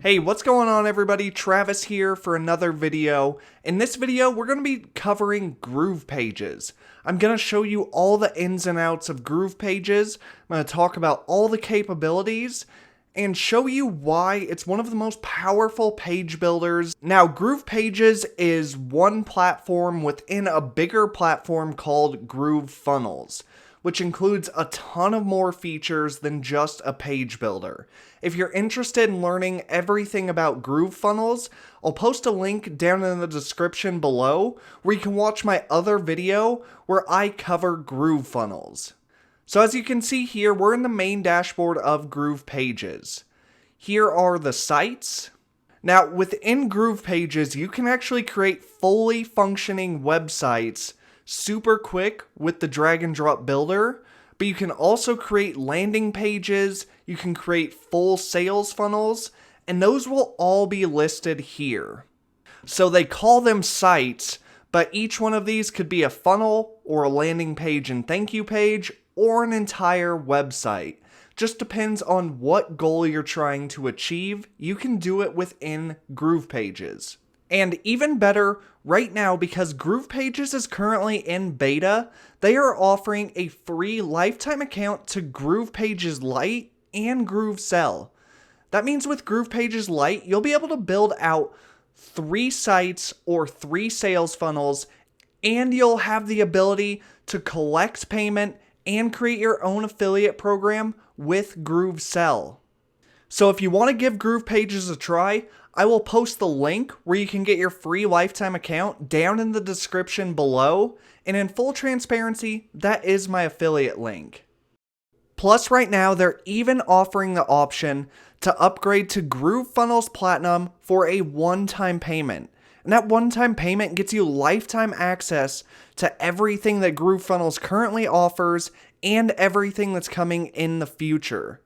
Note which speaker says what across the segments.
Speaker 1: Hey, what's going on everybody? Travis here for another video. In this video, we're going to be covering GroovePages. I'm going to show you all the ins and outs of GroovePages. I'm going to talk about all the capabilities and show you why it's one of the most powerful page builders. Now, GroovePages is one platform within a bigger platform called GrooveFunnels, which includes a ton of more features than just a page builder. If you're interested in learning everything about GrooveFunnels, I'll post a link down in the description below where you can watch my other video where I cover GrooveFunnels. So as you can see here, we're in the main dashboard of GroovePages. Here are the sites. Now, within GroovePages, you can actually create fully functioning websites super quick with the drag and drop builder, but you can also create landing pages, you can create full sales funnels, and those will all be listed here. So they call them sites, but each one of these could be a funnel or a landing page and thank you page or an entire website. Just depends on what goal you're trying to achieve. You can do it within GroovePages. And even better, right now, because GroovePages is currently in beta, they are offering a free lifetime account to GroovePages Lite and GrooveSell. That means with GroovePages Lite, you'll be able to build out 3 sites or 3 sales funnels, and you'll have the ability to collect payment and create your own affiliate program with GrooveSell. So if you want to give GroovePages a try, I will post the link where you can get your free lifetime account down in the description below, and in full transparency, that is my affiliate link. Plus right now, they're even offering the option to upgrade to GrooveFunnels Platinum for a one-time payment. And that one-time payment gets you lifetime access to everything that GrooveFunnels currently offers and everything that's coming in the future.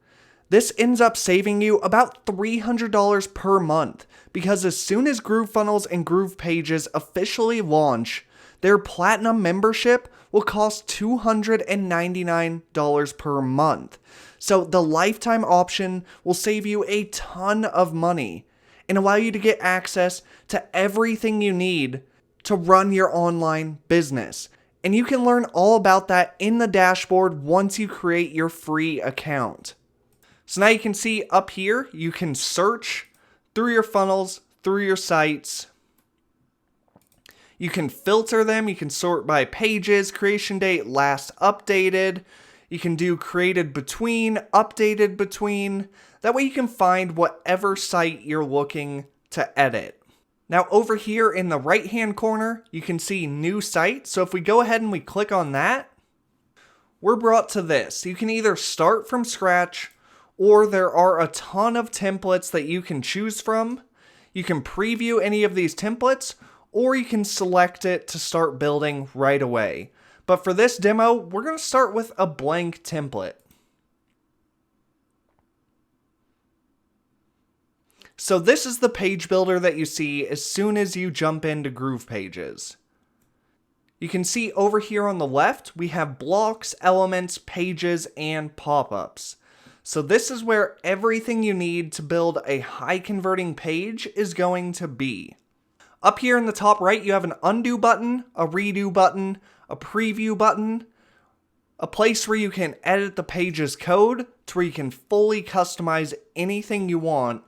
Speaker 1: This ends up saving you about $300 per month, because as soon as GrooveFunnels and GroovePages officially launch, their Platinum membership will cost $299 per month. So the lifetime option will save you a ton of money and allow you to get access to everything you need to run your online business. And you can learn all about that in the dashboard once you create your free account. So now you can see up here, you can search through your funnels, through your sites. You can filter them. You can sort by pages, creation date, last updated. You can do created between, updated between. That way you can find whatever site you're looking to edit. Now over here in the right hand corner, you can see new site. So if we go ahead and we click on that, we're brought to this. You can either start from scratch, or there are a ton of templates that you can choose from. You can preview any of these templates, or you can select it to start building right away. But for this demo, we're going to start with a blank template. So this is the page builder that you see as soon as you jump into GroovePages. You can see over here on the left, we have blocks, elements, pages, and pop-ups. So this is where everything you need to build a high converting page is going to be. Up here in the top right, you have an undo button, a redo button, a preview button, a place where you can edit the page's code to where you can fully customize anything you want,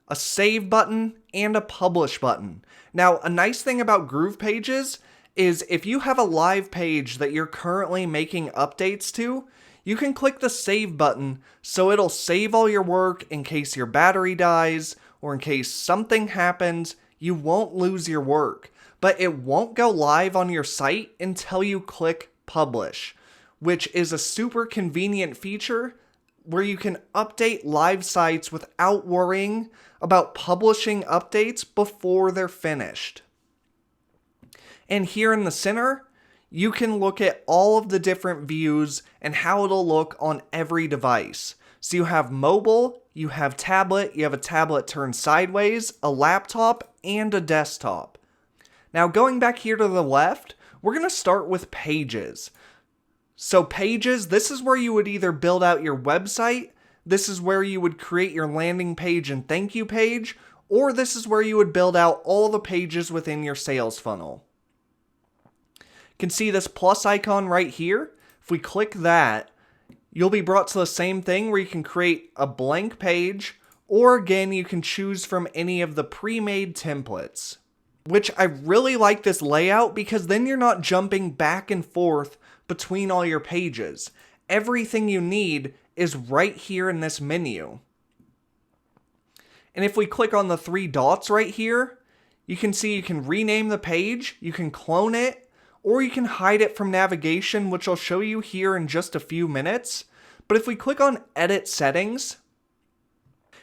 Speaker 1: a save button, and a publish button. Now, a nice thing about GroovePages is if you have a live page that you're currently making updates to, you can click the save button so it'll save all your work in case your battery dies or in case something happens. You won't lose your work, but it won't go live on your site until you click publish, which is a super convenient feature where you can update live sites without worrying about publishing updates before they're finished. And here in the center, you can look at all of the different views and how it'll look on every device. So you have mobile, you have tablet, you have a tablet turned sideways, a laptop, and a desktop. Now going back here to the left, we're going to start with pages. So pages, this is where you would either build out your website, this is where you would create your landing page and thank you page, or this is where you would build out all the pages within your sales funnel. You can see this plus icon right here. If we click that, you'll be brought to the same thing where you can create a blank page, or again, you can choose from any of the pre-made templates. Which I really like this layout because then you're not jumping back and forth between all your pages. Everything you need is right here in this menu. And if we click on the 3 dots right here, you can see you can rename the page, you can clone it, or you can hide it from navigation, which I'll show you here in just a few minutes. But if we click on Edit Settings,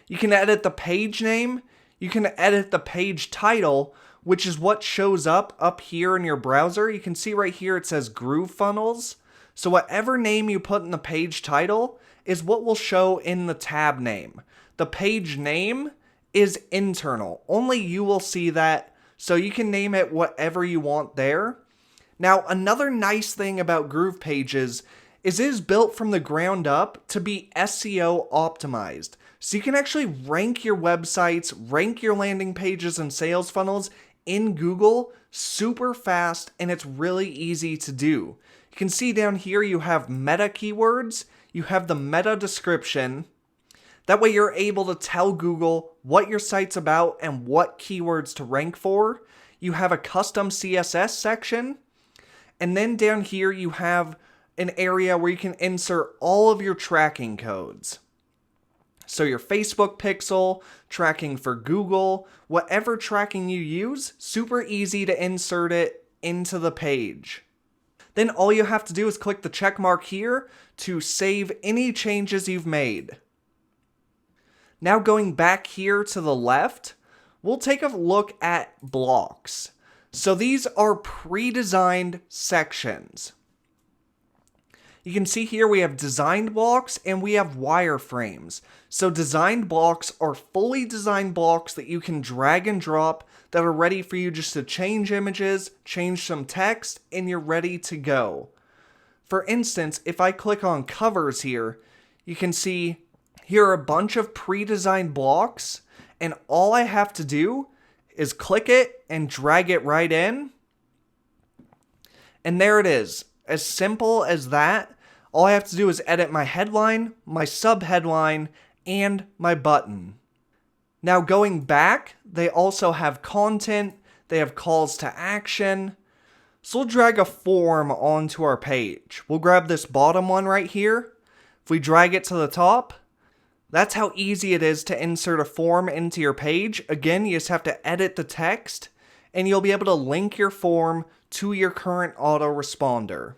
Speaker 1: you can edit the page name, you can edit the page title, which is what shows up here in your browser. You can see right here it says GrooveFunnels. So whatever name you put in the page title is what will show in the tab name. The page name is internal. Only you will see that, so you can name it whatever you want there. Now, another nice thing about GroovePages is it is built from the ground up to be SEO optimized. So you can actually rank your websites, rank your landing pages and sales funnels in Google super fast, and it's really easy to do. You can see down here you have meta keywords, you have the meta description. That way you're able to tell Google what your site's about and what keywords to rank for. You have a custom CSS section, and then down here you have an area where you can insert all of your tracking codes. So your Facebook pixel, tracking for Google, whatever tracking you use, super easy to insert it into the page. Then all you have to do is click the check mark here to save any changes you've made. Now going back here to the left, we'll take a look at blocks. So these are pre-designed sections. You can see here we have designed blocks and we have wireframes. So designed blocks are fully designed blocks that you can drag and drop that are ready for you just to change images, change some text, and you're ready to go. For instance, if I click on covers here, you can see here are a bunch of pre-designed blocks, and all I have to do is click it and drag it right in. And there it is. As simple as that. All I have to do is edit my headline, my subheadline, and my button. Now going back, they also have content, they have calls to action. So we'll drag a form onto our page. We'll grab this bottom one right here. If we drag it to the top, that's how easy it is to insert a form into your page. Again, you just have to edit the text, and you'll be able to link your form to your current autoresponder.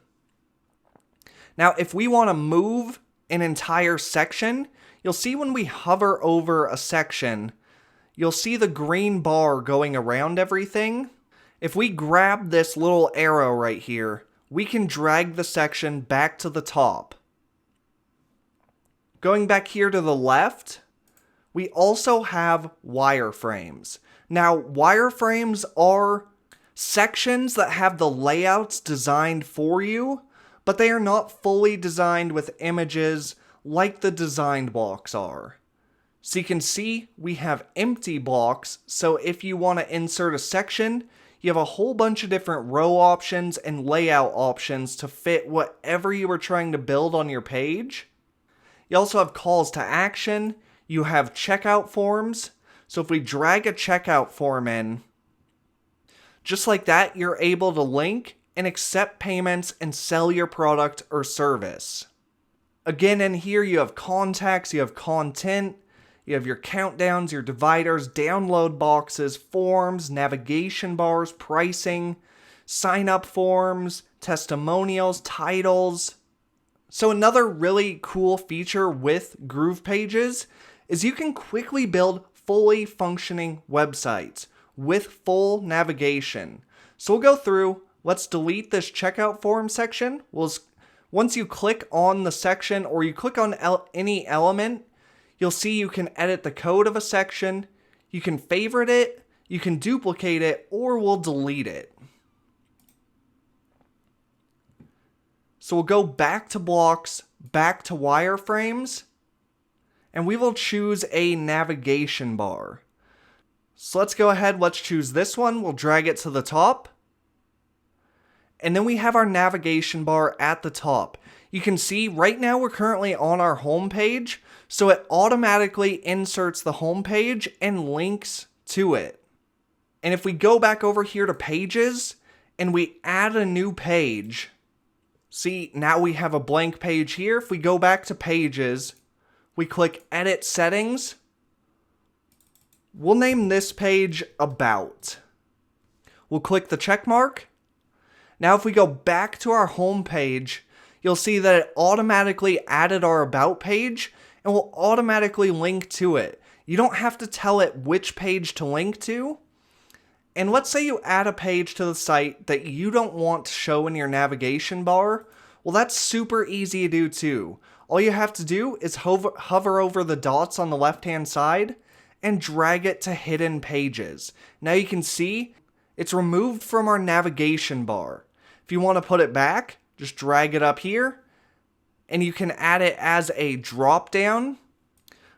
Speaker 1: Now, if we want to move an entire section, you'll see when we hover over a section, you'll see the green bar going around everything. If we grab this little arrow right here, we can drag the section back to the top. Going back here to the left, we also have wireframes. Now, wireframes are sections that have the layouts designed for you, but they are not fully designed with images like the designed blocks are. So you can see we have empty blocks, so if you want to insert a section, you have a whole bunch of different row options and layout options to fit whatever you were trying to build on your page. You also have calls to action, you have checkout forms, so if we drag a checkout form in, just like that, you're able to link and accept payments and sell your product or service. Again, in here you have contacts, you have content, you have your countdowns, your dividers, download boxes, forms, navigation bars, pricing, sign up forms, testimonials, titles. So another really cool feature with GroovePages is you can quickly build fully functioning websites with full navigation. So we'll go through. Let's delete this checkout form section. Once you click on the section or you click on any element, you'll see you can edit the code of a section, you can favorite it, you can duplicate it, or we'll delete it. So we'll go back to blocks, back to wireframes, and we will choose a navigation bar. So let's go ahead, let's choose this one, we'll drag it to the top. And then we have our navigation bar at the top. You can see right now we're currently on our home page, so it automatically inserts the home page and links to it. And if we go back over here to pages and we add a new page, see, now we have a blank page here. If we go back to pages, we click edit settings. We'll name this page About. We'll click the check mark. Now if we go back to our home page, you'll see that it automatically added our About page and will automatically link to it. You don't have to tell it which page to link to. And let's say you add a page to the site that you don't want to show in your navigation bar. Well, that's super easy to do too. All you have to do is hover over the dots on the left-hand side and drag it to hidden pages. Now you can see it's removed from our navigation bar. If you want to put it back, just drag it up here, and you can add it as a drop down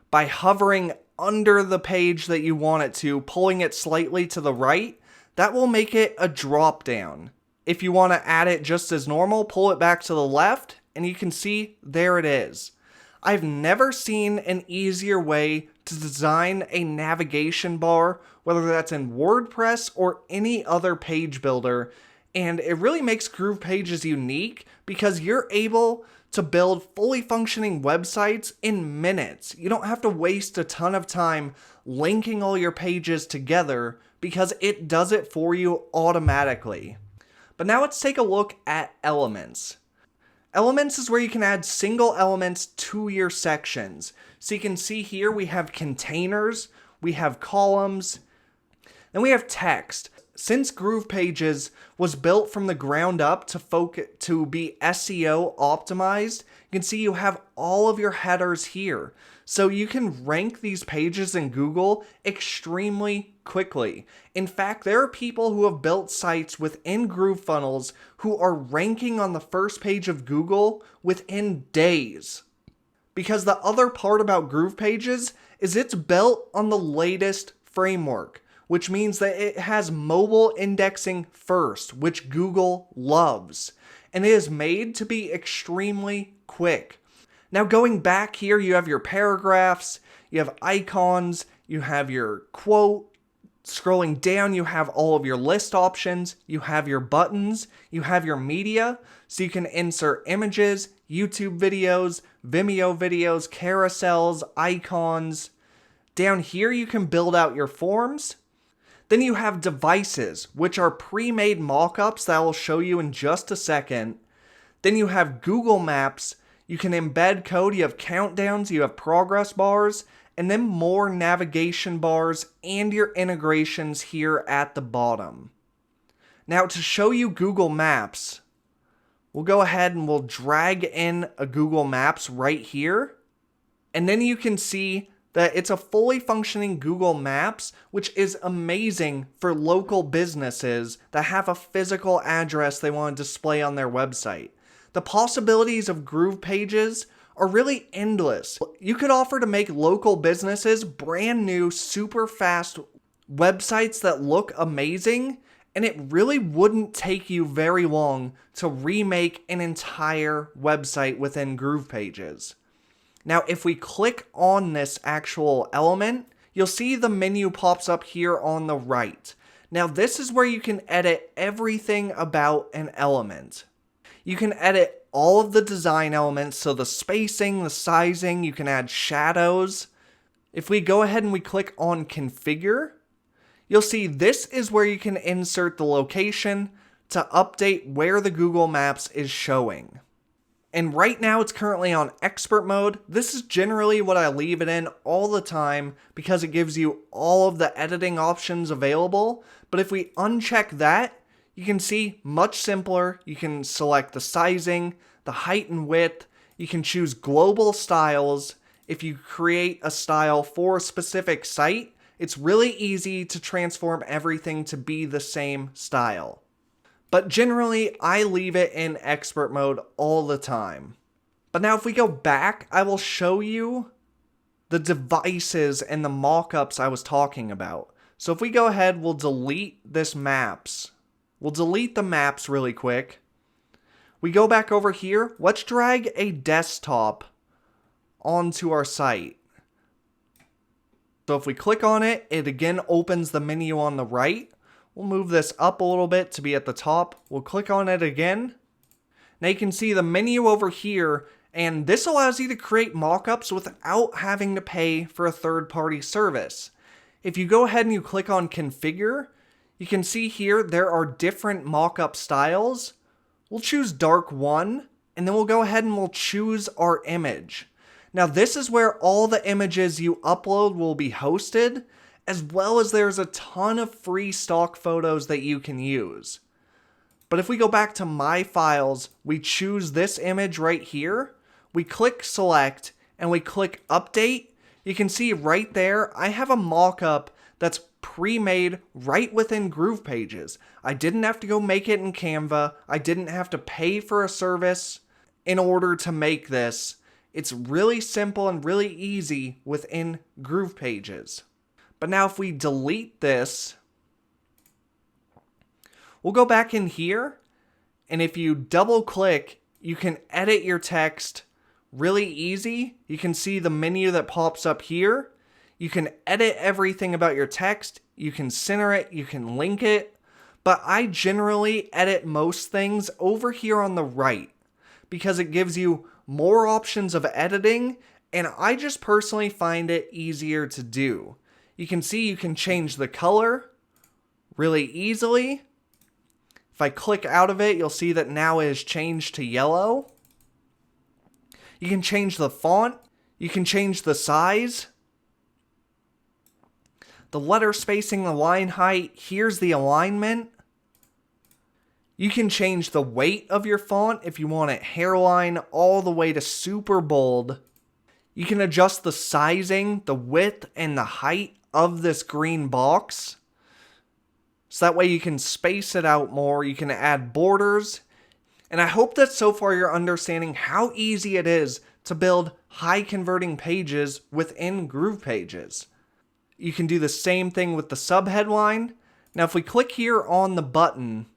Speaker 1: by hovering under the page that you want it to, pulling it slightly to the right. That will make it a drop down. If you want to add it just as normal, pull it back to the left, and you can see there it is. I've never seen an easier way to design a navigation bar, whether that's in WordPress or any other page builder, and it really makes GroovePages unique because you're able to build fully functioning websites in minutes. You don't have to waste a ton of time linking all your pages together because it does it for you automatically. But now let's take a look at elements. Elements is where you can add single elements to your sections. So you can see here we have containers, we have columns, then we have text. Since GroovePages was built from the ground up to be SEO optimized, you can see you have all of your headers here. So you can rank these pages in Google extremely quickly. In fact, there are people who have built sites within GrooveFunnels who are ranking on the first page of Google within days. Because the other part about GroovePages is it's built on the latest framework, which means that it has mobile indexing first, which Google loves. And it is made to be extremely quick. Now going back here, you have your paragraphs, you have icons, you have your quote. Scrolling down, you have all of your list options, you have your buttons, you have your media, so you can insert images, YouTube videos, Vimeo videos, carousels, icons. Down here, you can build out your forms. Then you have devices, which are pre-made mockups that I will show you in just a second. Then you have Google Maps. You can embed code, you have countdowns, you have progress bars, and then more navigation bars and your integrations here at the bottom. Now to show you Google Maps, we'll go ahead and we'll drag in a Google Maps right here. And then you can see that it's a fully functioning Google Maps, which is amazing for local businesses that have a physical address they want to display on their website. The possibilities of GroovePages are really endless. You could offer to make local businesses brand new, super fast websites that look amazing, and it really wouldn't take you very long to remake an entire website within GroovePages. Now, if we click on this actual element, you'll see the menu pops up here on the right. Now, this is where you can edit everything about an element. You can edit all of the design elements, so the spacing, the sizing, you can add shadows. If we go ahead and we click on configure, you'll see this is where you can insert the location to update where the Google Maps is showing. And right now it's currently on expert mode. This is generally what I leave it in all the time because it gives you all of the editing options available. But if we uncheck that, you can see much simpler. You can select the sizing, the height and width. You can choose global styles. If you create a style for a specific site, it's really easy to transform everything to be the same style. But generally, I leave it in expert mode all the time. But now if we go back, I will show you the devices and the mockups I was talking about. So if we go ahead, we'll delete this maps. We'll delete the maps really quick. We go back over here. Let's drag a desktop onto our site. So if we click on it, it again opens the menu on the right. We'll move this up a little bit to be at the top. We'll click on it again. Now you can see the menu over here, and this allows you to create mockups without having to pay for a third-party service. If you go ahead and you click on Configure, you can see here there are different mockup styles. We'll choose Dark 1, and then we'll go ahead and we'll choose our image. Now this is where all the images you upload will be hosted, as well as there's a ton of free stock photos that you can use. But if we go back to My Files, we choose this image right here, we click Select, and we click Update. You can see right there, I have a mockup that's pre-made right within GroovePages. I didn't have to go make it in Canva. I didn't have to pay for a service in order to make this. It's really simple and really easy within GroovePages. But now if we delete this, we'll go back in here, and if you double click, you can edit your text really easy. You can see the menu that pops up here. You can edit everything about your text. You can center it, you can link it, but I generally edit most things over here on the right because it gives you more options of editing, and I just personally find it easier to do. You can see you can change the color really easily. If I click out of it, you'll see that now it is changed to yellow. You can change the font. You can change the size. The letter spacing, the line height. Here's the alignment. You can change the weight of your font if you want it hairline all the way to super bold. You can adjust the sizing, the width, and the height of this green box. So that way you can space it out more. You can add borders. And I hope that so far you're understanding how easy it is to build high converting pages within GroovePages. You can do the same thing with the subheadline. Now if we click here on the button,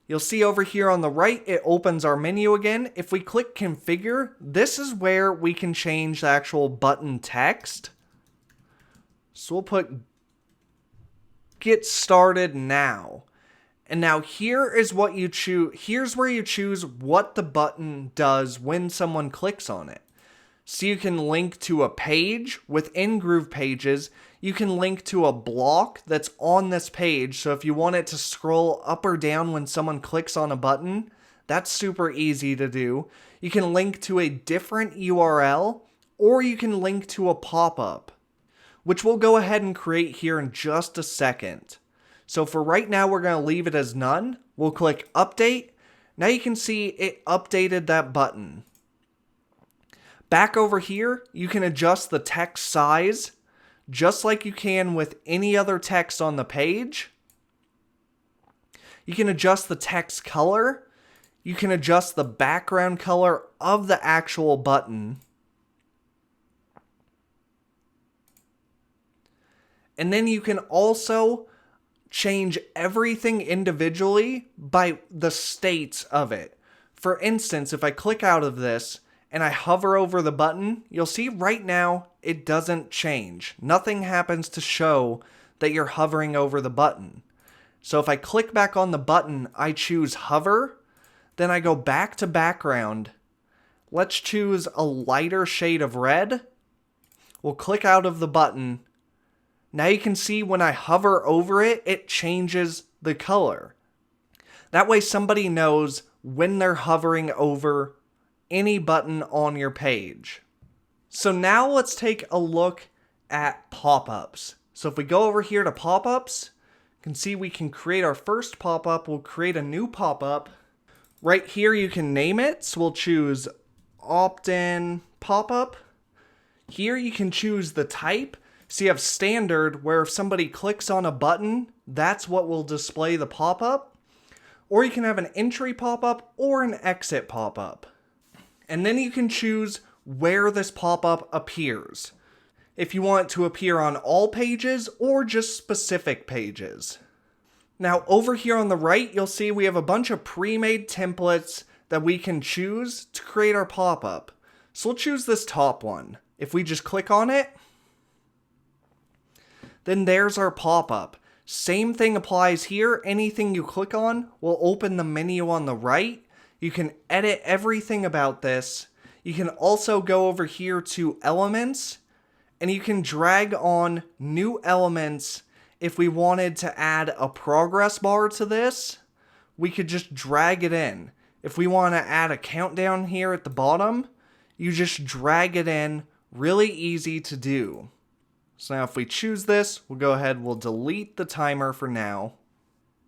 Speaker 1: you'll see over here on the right, it opens our menu again. If we click Configure, this is where we can change the actual button text. So we'll put Get Started Now. And now here is what you choose. Here's where you choose what the button does when someone clicks on it. So you can link to a page within GroovePages. You can link to a block that's on this page. So if you want it to scroll up or down when someone clicks on a button, that's super easy to do. You can link to a different URL, or you can link to a pop-up, which we'll go ahead and create here in just a second. So for right now, we're going to leave it as none. We'll click Update. Now you can see it updated that button. Back over here, you can adjust the text size just like you can with any other text on the page. You can adjust the text color. You can adjust the background color of the actual button. And then you can also change everything individually by the states of it. For instance, if I click out of this and I hover over the button, you'll see right now it doesn't change. Nothing happens to show that you're hovering over the button. So if I click back on the button, I choose hover, then I go back to background. Let's choose a lighter shade of red. We'll click out of the button. Now you can see when I hover over it, it changes the color. That way somebody knows when they're hovering over any button on your page. So now let's take a look at pop-ups. So if we go over here to pop-ups, you can see we can create our first pop-up. We'll create a new pop-up. Right here you can name it. So we'll choose opt-in pop-up. Here you can choose the type. So you have standard, where if somebody clicks on a button, that's what will display the pop-up. Or you can have an entry pop-up or an exit pop-up. And then you can choose where this pop-up appears. if you want it to appear on all pages or just specific pages. Now over here on the right, you'll see we have a bunch of pre-made templates that we can choose to create our pop-up. So we'll choose this top one. If we just click on it, then there's our pop-up. Same thing applies here. Anything you click on will open the menu on the right. You can edit everything about this. You can also go over here to elements, and you can drag on new elements. If we wanted to add a progress bar to this, we could just drag it in. If we want to add a countdown here at the bottom, you just drag it in. Really easy to do. So now if we choose this, we'll go ahead, we'll delete the timer for now.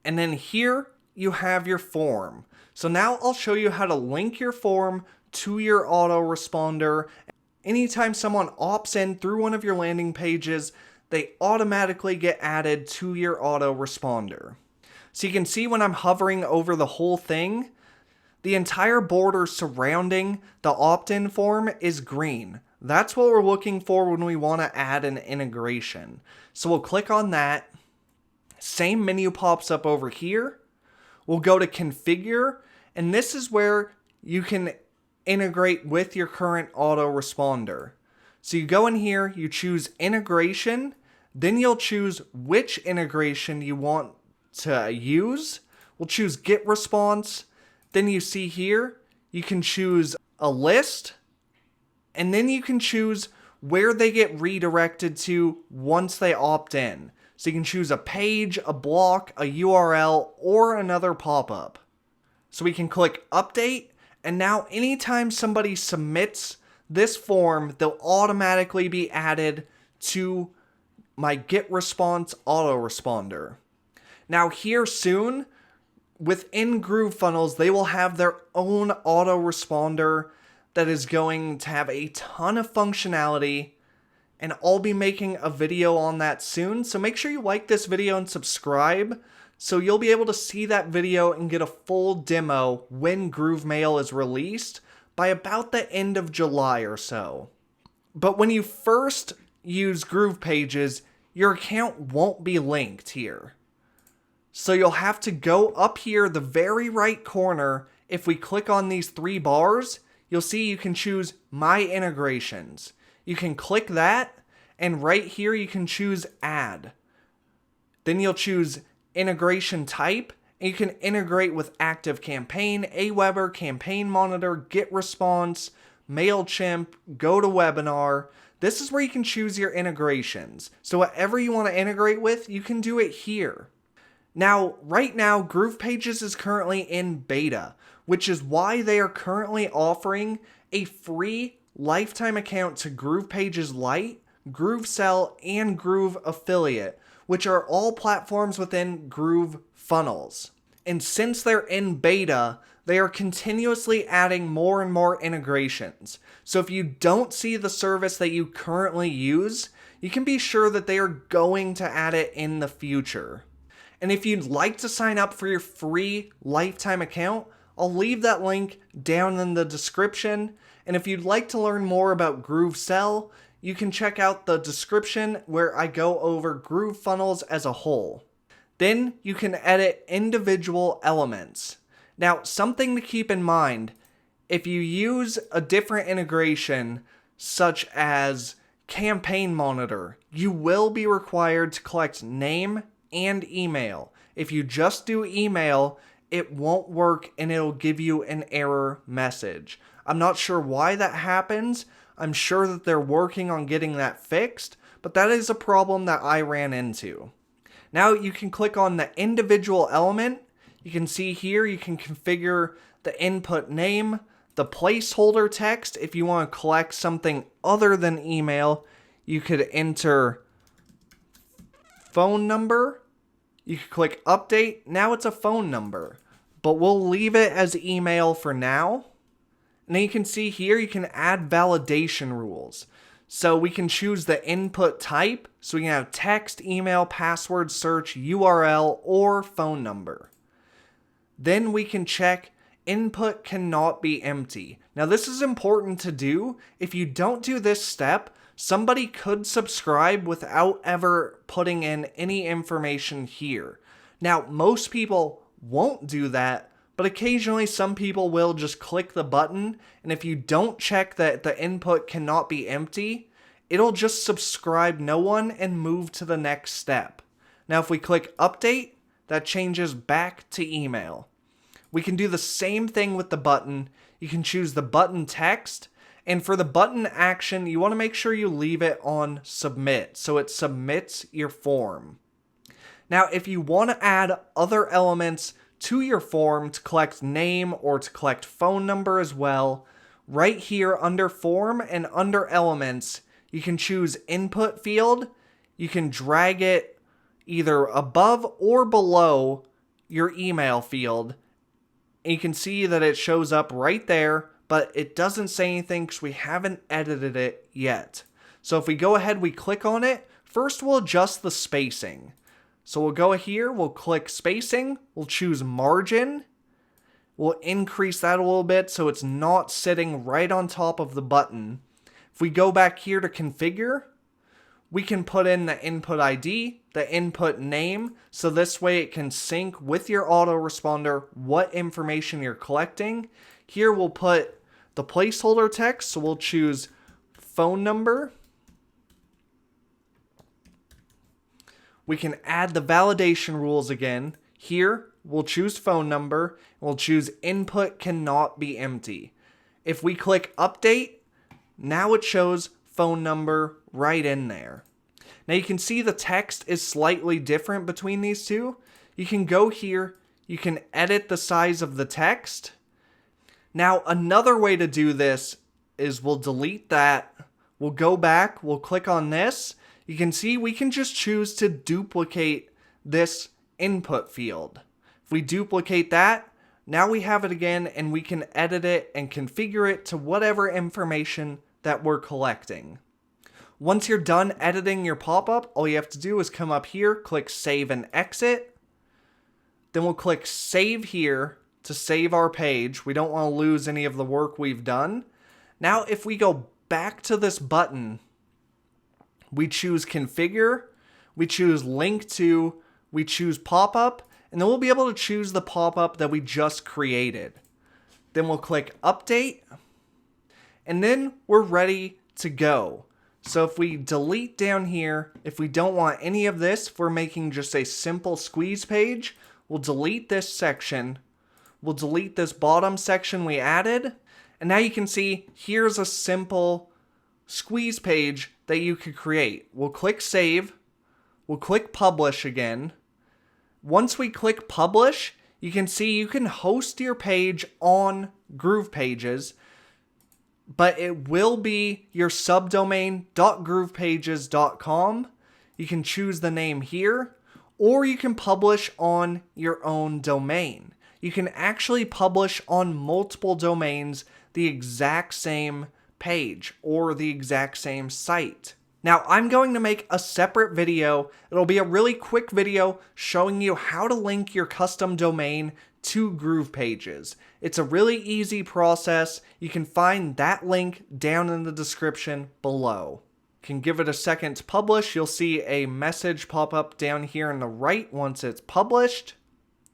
Speaker 1: And then here you have your form. So now I'll show you how to link your form to your autoresponder. Anytime someone opts in through one of your landing pages, they automatically get added to your autoresponder. So you can see when I'm hovering over the whole thing, the entire border surrounding the opt-in form is green. That's what we're looking for when we want to add an integration. So we'll click on that. Same menu pops up over here. We'll go to configure, and this is where you can integrate with your current autoresponder. So you go in here, you choose integration, then you'll choose which integration you want to use. We'll choose get response. Then you see here, you can choose a list, and then you can choose where they get redirected to once they opt in. So you can choose a page, a block, a URL, or another pop-up. So we can click update, and now anytime somebody submits this form, they'll automatically be added to my get response autoresponder. Now here soon, within GrooveFunnels, they will have their own autoresponder that is going to have a ton of functionality, and I'll be making a video on that soon. So make sure you like this video and subscribe so you'll be able to see that video and get a full demo when GrooveMail is released by about the end of July or so. But when you first use GroovePages, your account won't be linked here. So you'll have to go up here, the very right corner. If we click on these three bars, you'll see you can choose My Integrations. You can click that, and right here you can choose Add. Then you'll choose Integration Type, and you can integrate with ActiveCampaign, Aweber, Campaign Monitor, GetResponse, MailChimp, GoToWebinar. This is where you can choose your integrations. So whatever you want to integrate with, you can do it here. Now, right now, GroovePages is currently in beta, which is why they are currently offering a free lifetime account to GroovePages Lite, GrooveSell, and Groove Affiliate, which are all platforms within GrooveFunnels. And since they're in beta, they are continuously adding more and more integrations. So if you don't see the service that you currently use, you can be sure that they are going to add it in the future. And if you'd like to sign up for your free lifetime account, I'll leave that link down in the description. And if you'd like to learn more about GrooveSell, you can check out the description where I go over GrooveFunnels as a whole. Then you can edit individual elements. Now, something to keep in mind, if you use a different integration, such as Campaign Monitor, you will be required to collect name and email. If you just do email, it won't work and it'll give you an error message. I'm not sure why that happens. I'm sure that they're working on getting that fixed, but that is a problem that I ran into. Now you can click on the individual element. You can see here you can configure the input name, the placeholder text. If you want to collect something other than email, you could enter phone number. You could click update. Now it's a phone number, but we'll leave it as email for now. And then you can see here you can add validation rules. So we can choose the input type. So we can have text, email, password, search, URL, or phone number. Then we can check input cannot be empty. Now this is important to do. If you don't do this step, somebody could subscribe without ever putting in any information here. Now, most people won't do that, but occasionally some people will just click the button, and if you don't check that the input cannot be empty, it'll just subscribe no one and move to the next step. Now, if we click update, that changes back to email. We can do the same thing with the button. You can choose the button text, and for the button action, you want to make sure you leave it on submit, so it submits your form. Now, if you want to add other elements to your form to collect name or to collect phone number as well, right here under form and under elements, you can choose input field. You can drag it either above or below your email field. And you can see that it shows up right there, but it doesn't say anything because we haven't edited it yet. So if we go ahead, we click on it, first we'll adjust the spacing. So we'll go here, we'll click spacing, we'll choose margin, we'll increase that a little bit so it's not sitting right on top of the button. If we go back here to configure, we can put in the input ID, the input name, so this way it can sync with your autoresponder what information you're collecting. Here we'll put the placeholder text, so we'll choose phone number. We can add the validation rules again. Here, we'll choose phone number, and we'll choose input cannot be empty. If we click update, now it shows phone number right in there. Now you can see the text is slightly different between these two. You can go here, you can edit the size of the text. Now another way to do this is we'll delete that, we'll go back, we'll click on this. You can see we can just choose to duplicate this input field. If we duplicate that, now we have it again and we can edit it and configure it to whatever information that we're collecting. Once you're done editing your pop-up, all you have to do is come up here, click save and exit. Then we'll click save here to save our page. We don't want to lose any of the work we've done. Now if we go back to this button, we choose configure, we choose link to, we choose pop-up, and then we'll be able to choose the pop-up that we just created. Then we'll click update, and then we're ready to go. So if we delete down here, if we don't want any of this, if we're making just a simple squeeze page, we'll delete this section, we'll delete this bottom section we added, and now you can see here's a simple squeeze page that you could create. We'll click save, we'll click publish again. Once we click publish, you can see you can host your page on GroovePages, but it will be your subdomain .groovepages.com. You can choose the name here, or you can publish on your own domain. You can actually publish on multiple domains the exact same page or the exact same site. Now I'm going to make a separate video. It'll be a really quick video showing you how to link your custom domain to GroovePages. It's a really easy process. You can find that link down in the description below. You can give it a second to publish. You'll see a message pop up down here on the right once it's published.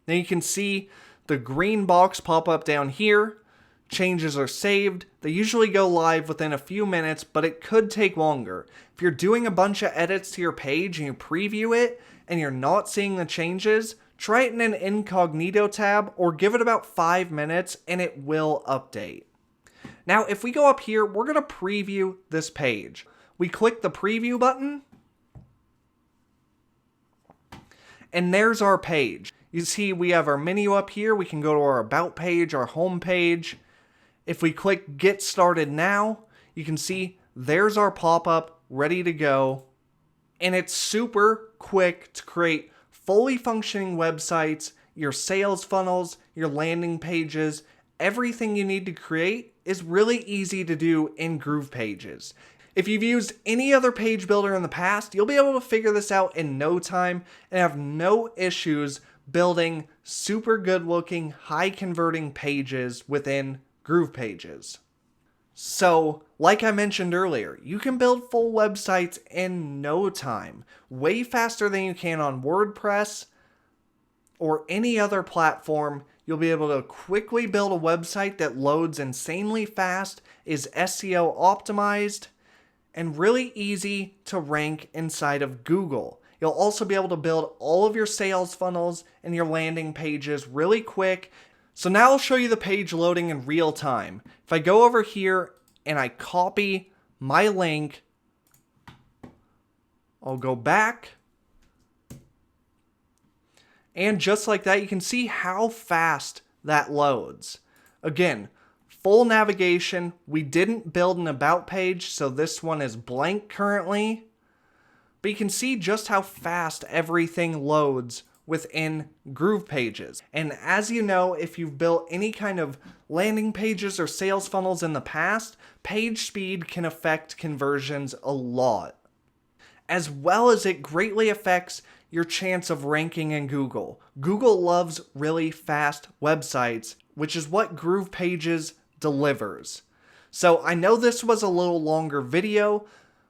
Speaker 1: Then you can see the green box pop up down here. Changes are saved. They usually go live within a few minutes, but it could take longer. If you're doing a bunch of edits to your page and you preview it and you're not seeing the changes, try it in an incognito tab or give it about 5 minutes and it will update. Now, if we go up here, we're going to preview this page. We click the preview button and there's our page. You see we have our menu up here. We can go to our about page, our home page. If we click Get Started Now, you can see there's our pop-up ready to go. And it's super quick to create fully functioning websites, your sales funnels, your landing pages. Everything you need to create is really easy to do in GroovePages. If you've used any other page builder in the past, you'll be able to figure this out in no time and have no issues building super good looking, high converting pages within GroovePages. So, like I mentioned earlier, you can build full websites in no time, way faster than you can on WordPress or any other platform. You'll be able to quickly build a website that loads insanely fast, is SEO optimized, and really easy to rank inside of Google. You'll also be able to build all of your sales funnels and your landing pages really quick. So now I'll show you the page loading in real time. If I go over here and I copy my link, I'll go back. And just like that, you can see how fast that loads. Again, full navigation. We didn't build an about page, so this one is blank currently. But you can see just how fast everything loads within GroovePages. And as you know, if you've built any kind of landing pages or sales funnels in the past, page speed can affect conversions a lot, as well as it greatly affects your chance of ranking in Google. Google loves really fast websites, which is what GroovePages delivers. So I know this was a little longer video.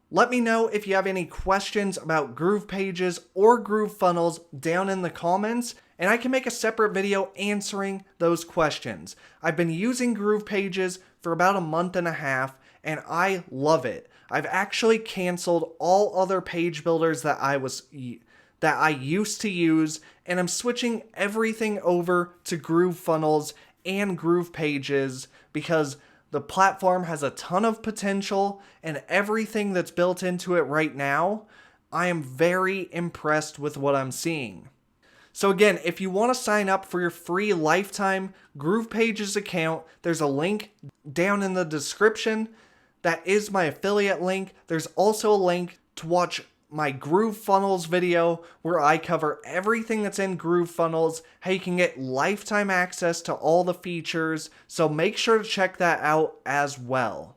Speaker 1: Let me know if you have any questions about GroovePages or GrooveFunnels down in the comments, and I can make a separate video answering those questions. I've been using GroovePages for about a month and a half, and I love it. I've actually canceled all other page builders that I used to use, and I'm switching everything over to GrooveFunnels and GroovePages because the platform has a ton of potential, and everything that's built into it right now, I am very impressed with what I'm seeing. So again, if you want to sign up for your free lifetime GroovePages account, there's a link down in the description. That is my affiliate link. There's also a link to watch my GrooveFunnels video where I cover everything that's in GrooveFunnels, how you can get lifetime access to all the features, so make sure to check that out as well.